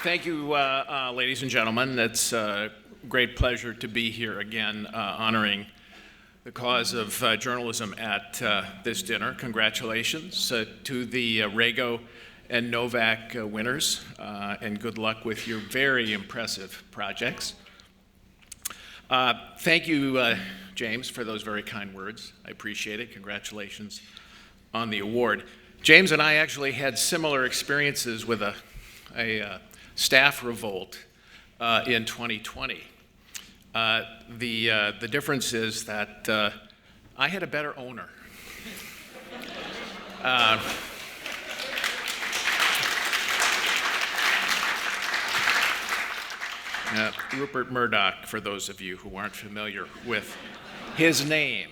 Thank you, ladies and gentlemen. It's a great pleasure to be here again, honoring the cause of journalism at this dinner. Congratulations to the Rago and Novak winners, and good luck with your very impressive projects. Thank you, James, for those very kind words. I appreciate it. Congratulations on the award. James and I actually had similar experiences with a staff revolt in 2020. The difference is that I had a better owner. Rupert Murdoch, for those of you who aren't familiar with his name.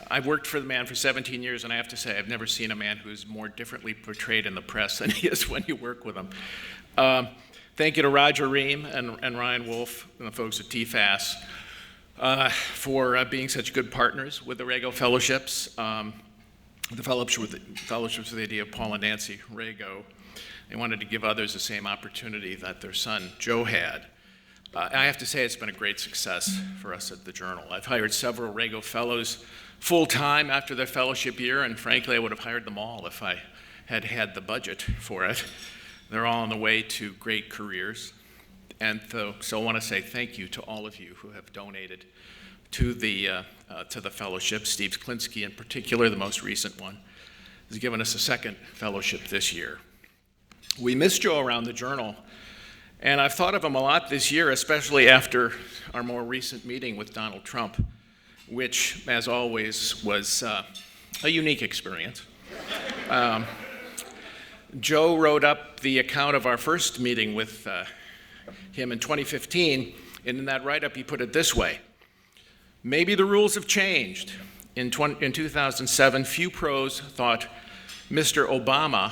I've worked for the man for 17 years, and I have to say, I've never seen a man who's more differently portrayed in the press than he is when you work with him. Thank you to Roger Ream and Ryan Wolf and the folks at TFAS for being such good partners with the Rago Fellowships, the fellowships with the idea of Paul and Nancy Rago. They wanted to give others the same opportunity that their son Joe had. I have to say it's been a great success for us at the Journal. I've hired several Rago Fellows full-time after their fellowship year, and frankly I would have hired them all if I had had the budget for it. They're all on the way to great careers, and so I want to say thank you to all of you who have donated to the fellowship. Steve Klinsky in particular, the most recent one, has given us a second fellowship this year. We miss Joe around the Journal, and I've thought of him a lot this year, especially after our more recent meeting with Donald Trump, which, as always, was a unique experience. Joe wrote up the account of our first meeting with him in 2015, and in that write-up he put it this way: maybe the rules have changed. In 2007, few pros thought Mr. Obama,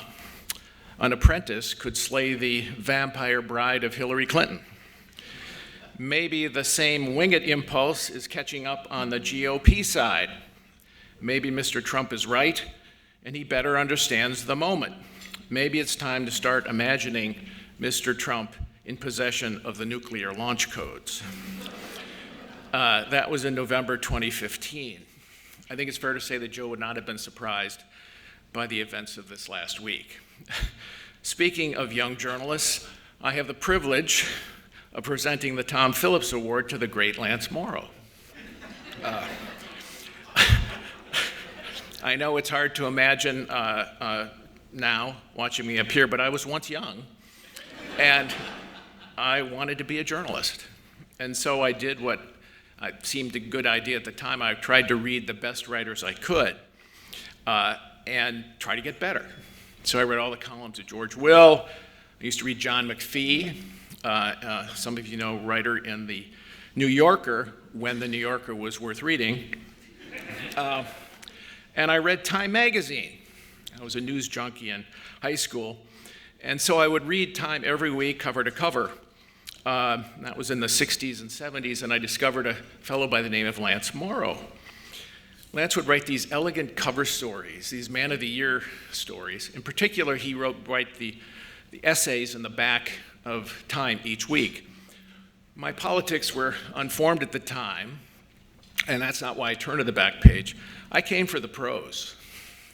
an apprentice, could slay the vampire bride of Hillary Clinton. Maybe the same wing it impulse is catching up on the GOP side. Maybe Mr. Trump is right, and he better understands the moment. Maybe it's time to start imagining Mr. Trump in possession of the nuclear launch codes. That was in November 2015. I think it's fair to say that Joe would not have been surprised by the events of this last week. Speaking of young journalists, I have the privilege of presenting the Tom Phillips Award to the great Lance Morrow. I know it's hard to imagine now watching me up here, but I was once young, and I wanted to be a journalist. And so I did what seemed a good idea at the time. I tried to read the best writers I could and try to get better. So I read all the columns of George Will. I used to read John McPhee, some of you know, writer in the New Yorker when the New Yorker was worth reading. And I read Time magazine. I was a news junkie in high school, and so I would read Time every week, cover to cover. That was in the 60s and 70s, and I discovered a fellow by the name of Lance Morrow. Lance would write these elegant cover stories, these man of the year stories. In particular, he would write the essays in the back of Time each week. My politics were unformed at the time, and that's not why I turned to the back page. I came for the prose.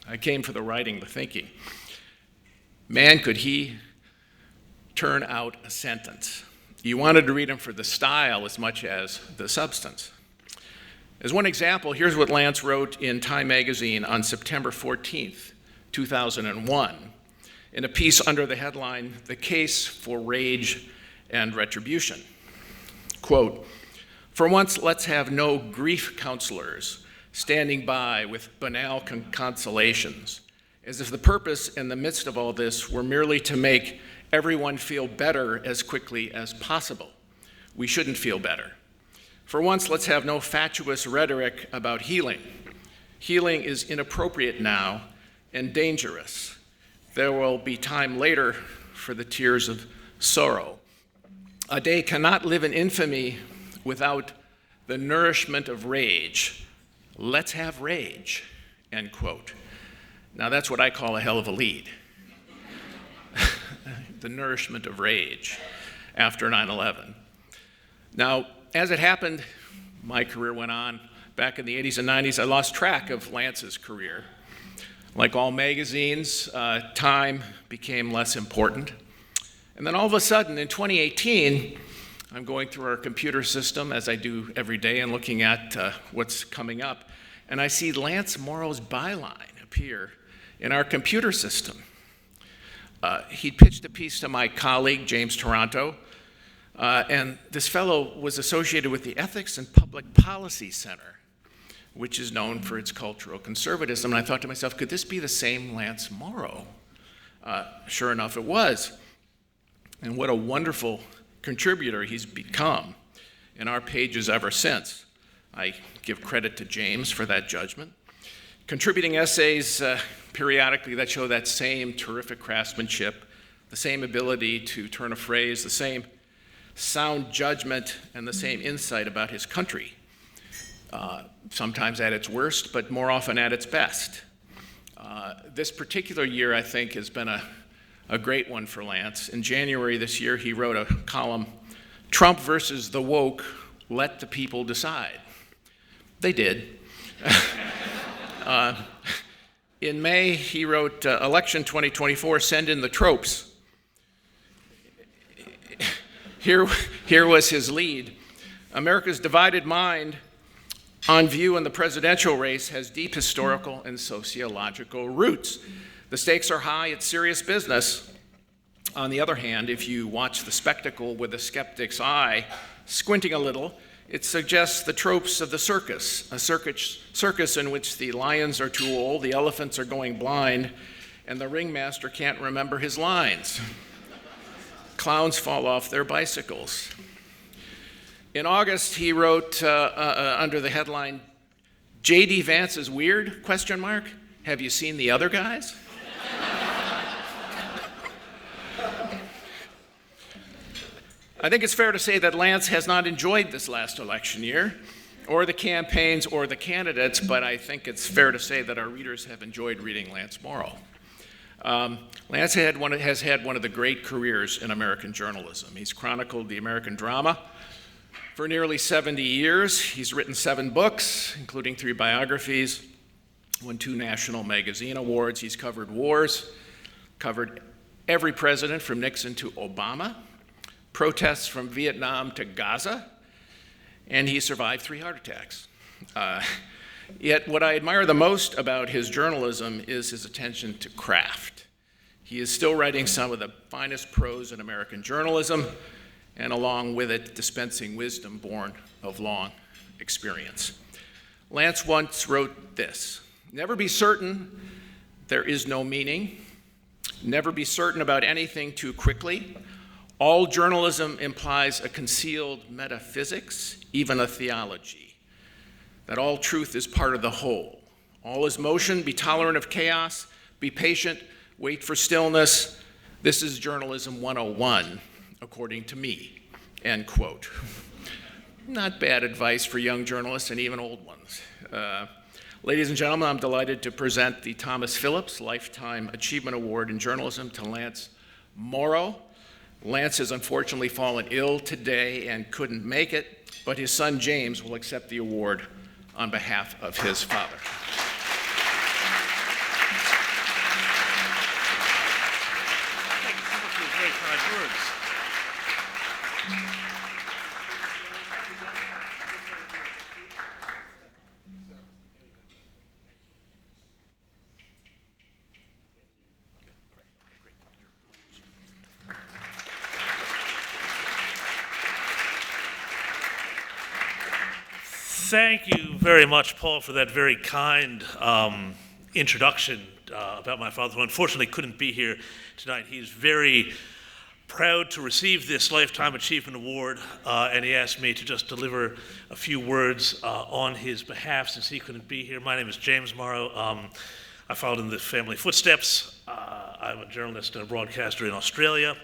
I came for the writing, the thinking. Man, could he turn out a sentence. You wanted to read him for the style as much as the substance. As one example, here's what Lance wrote in Time magazine on September 14th, 2001, in a piece under the headline, "The Case for Rage and Retribution." Quote, "For once, let's have no grief counselors standing by with banal consolations, as if the purpose in the midst of all this were merely to make everyone feel better as quickly as possible. We shouldn't feel better. For once, let's have no fatuous rhetoric about healing. Healing is inappropriate now and dangerous. There will be time later for the tears of sorrow. A day cannot live in infamy without the nourishment of rage. Let's have rage," end quote. Now that's what I call a hell of a lead. The Nourishment of Rage after 9/11. Now, as it happened, my career went on. Back in the 80s and 90s, I lost track of Lance's career. Like all magazines, Time became less important. And then all of a sudden, in 2018, I'm going through our computer system, as I do every day, and looking at what's coming up, and I see Lance Morrow's byline appear in our computer system. He pitched a piece to my colleague, James Taranto, and this fellow was associated with the Ethics and Public Policy Center, which is known for its cultural conservatism. And I thought to myself, could this be the same Lance Morrow? Sure enough, it was. And what a wonderful contributor he's become in our pages ever since. I give credit to James for that judgment. Contributing essays periodically that show that same terrific craftsmanship, the same ability to turn a phrase, the same sound judgment, and the same insight about his country. Sometimes at its worst, but more often at its best. This particular year, I think, has been a great one for Lance. In January this year, he wrote a column, "Trump versus the woke, let the people decide." They did. In May, he wrote, "Election 2024, send in the tropes." Here was his lead. "America's divided mind on view in the presidential race has deep historical and sociological roots. The stakes are high, it's serious business. On the other hand, if you watch the spectacle with a skeptic's eye, squinting a little, it suggests the tropes of the circus, a circus in which the lions are too old, the elephants are going blind, and the ringmaster can't remember his lines. Clowns fall off their bicycles." In August, he wrote under the headline, "J.D. Vance is weird, ? Have you seen the other guys?" I think it's fair to say that Lance has not enjoyed this last election year, or the campaigns, or the candidates, but I think it's fair to say that our readers have enjoyed reading Lance Morrow. Lance has had one of the great careers in American journalism. He's chronicled the American drama for nearly 70 years. He's written 7 books, including 3 biographies, won 2 National Magazine Awards. He's covered wars, covered every president from Nixon to Obama, protests from Vietnam to Gaza, and he survived 3 heart attacks. Yet what I admire the most about his journalism is his attention to craft. He is still writing some of the finest prose in American journalism, and along with it, dispensing wisdom born of long experience. Lance once wrote this: "Never be certain there is no meaning. Never be certain about anything too quickly. All journalism implies a concealed metaphysics, even a theology. That all truth is part of the whole. All is motion, be tolerant of chaos, be patient, wait for stillness. This is journalism 101, according to me," end quote. Not bad advice for young journalists and even old ones. Ladies and gentlemen, I'm delighted to present the Thomas Phillips Lifetime Achievement Award in Journalism to Lance Morrow. Lance has unfortunately fallen ill today and couldn't make it, but his son James will accept the award on behalf of his father. Thank you so much for those very kind words. Thank you very much, Paul, for that very kind introduction about my father, who unfortunately couldn't be here tonight. He's very proud to receive this Lifetime Achievement Award, and he asked me to just deliver a few words on his behalf since he couldn't be here. My name is James Morrow. I followed in the family footsteps. I'm a journalist and a broadcaster in Australia.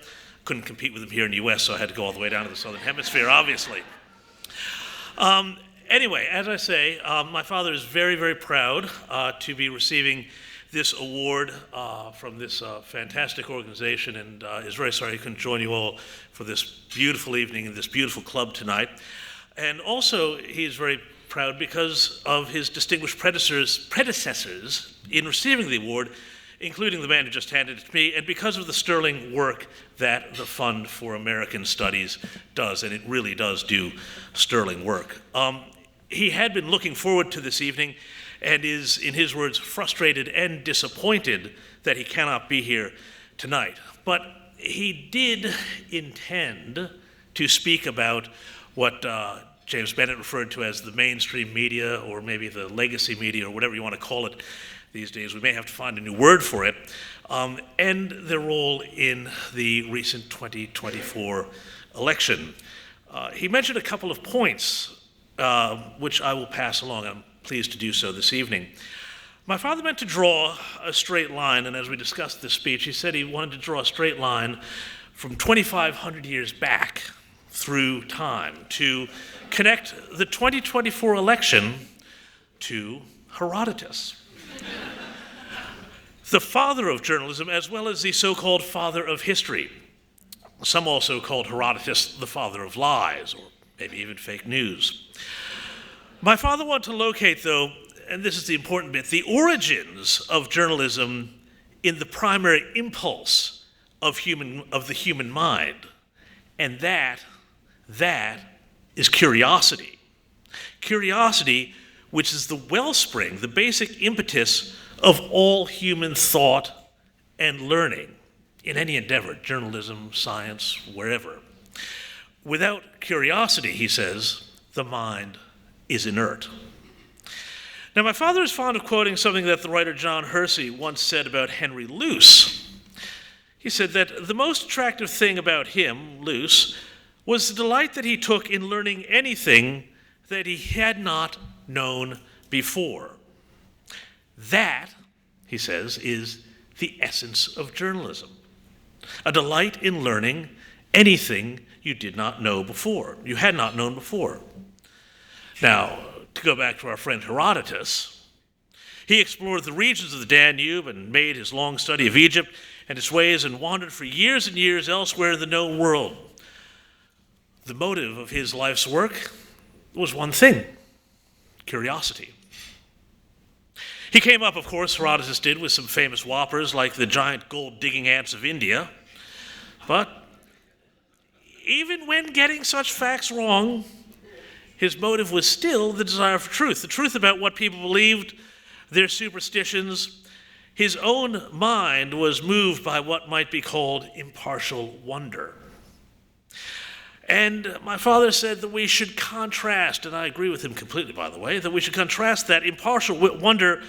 Couldn't compete with him here in the US, so I had to go all the way down to the Southern Hemisphere, obviously. Anyway, as I say, my father is very, very proud to be receiving this award from this fantastic organization, and is very sorry he couldn't join you all for this beautiful evening in this beautiful club tonight. And also, he's very proud because of his distinguished predecessors in receiving the award, including the man who just handed it to me, and because of the sterling work that the Fund for American Studies does, and it really does do sterling work. He had been looking forward to this evening and is, in his words, frustrated and disappointed that he cannot be here tonight. But he did intend to speak about what James Bennett referred to as the mainstream media, or maybe the legacy media, or whatever you want to call it these days. We may have to find a new word for it, and their role in the recent 2024 election. He mentioned a couple of points, which I will pass along. I'm pleased to do so this evening. My father meant to draw a straight line, and as we discussed this speech, he said he wanted to draw a straight line from 2,500 years back through time to connect the 2024 election to Herodotus, the father of journalism, as well as the so-called father of history. Some also called Herodotus the father of lies, or maybe even fake news. My father wanted to locate, though, and this is the important bit, the origins of journalism in the primary impulse of the human mind, and that is curiosity. Curiosity, which is the wellspring, the basic impetus of all human thought and learning in any endeavor, journalism, science, wherever. Without curiosity, he says, the mind is inert. Now, my father is fond of quoting something that the writer John Hersey once said about Henry Luce. He said that the most attractive thing about him, Luce, was the delight that he took in learning anything that he had not known before. That, he says, is the essence of journalism. A delight in learning anything you did not know before, you had not known before. Now, to go back to our friend Herodotus, he explored the regions of the Danube and made his long study of Egypt and its ways and wandered for years and years elsewhere in the known world. The motive of his life's work was one thing: curiosity. He came up, of course, Herodotus did, with some famous whoppers like the giant gold-digging ants of India. But even when getting such facts wrong, his motive was still the desire for truth, the truth about what people believed, their superstitions. His own mind was moved by what might be called impartial wonder. And my father said that we should contrast, and I agree with him completely, by the way, that we should contrast that impartial wonder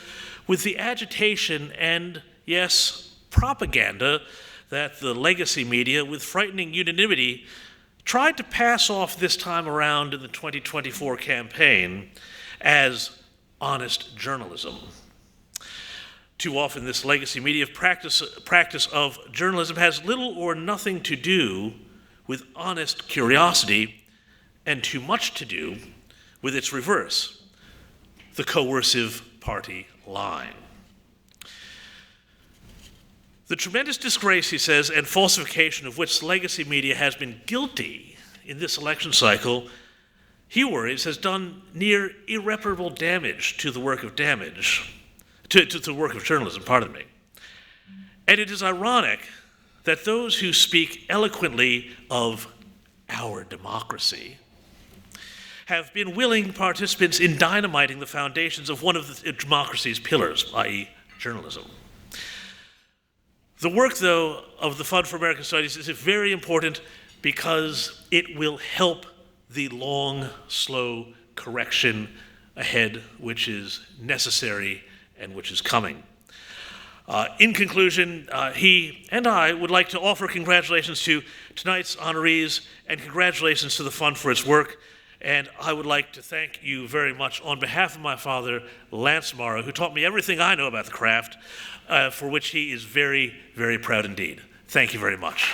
with the agitation and, yes, propaganda that the legacy media, with frightening unanimity, tried to pass off this time around in the 2024 campaign as honest journalism. Too often, this legacy media practice of journalism has little or nothing to do with honest curiosity, and too much to do with its reverse, the coercive party line. The tremendous disgrace, he says, and falsification of which legacy media has been guilty in this election cycle, he worries, has done near irreparable damage to the work of to the work of journalism, pardon me. And it is ironic that those who speak eloquently of our democracy have been willing participants in dynamiting the foundations of one of the democracy's pillars, i.e. journalism. The work, though, of the Fund for American Studies is very important because it will help the long, slow correction ahead, which is necessary and which is coming. In conclusion, he and I would like to offer congratulations to tonight's honorees and congratulations to the Fund for its work. And I would like to thank you very much on behalf of my father, Lance Morrow, who taught me everything I know about the craft, for which he is very, very proud indeed. Thank you very much.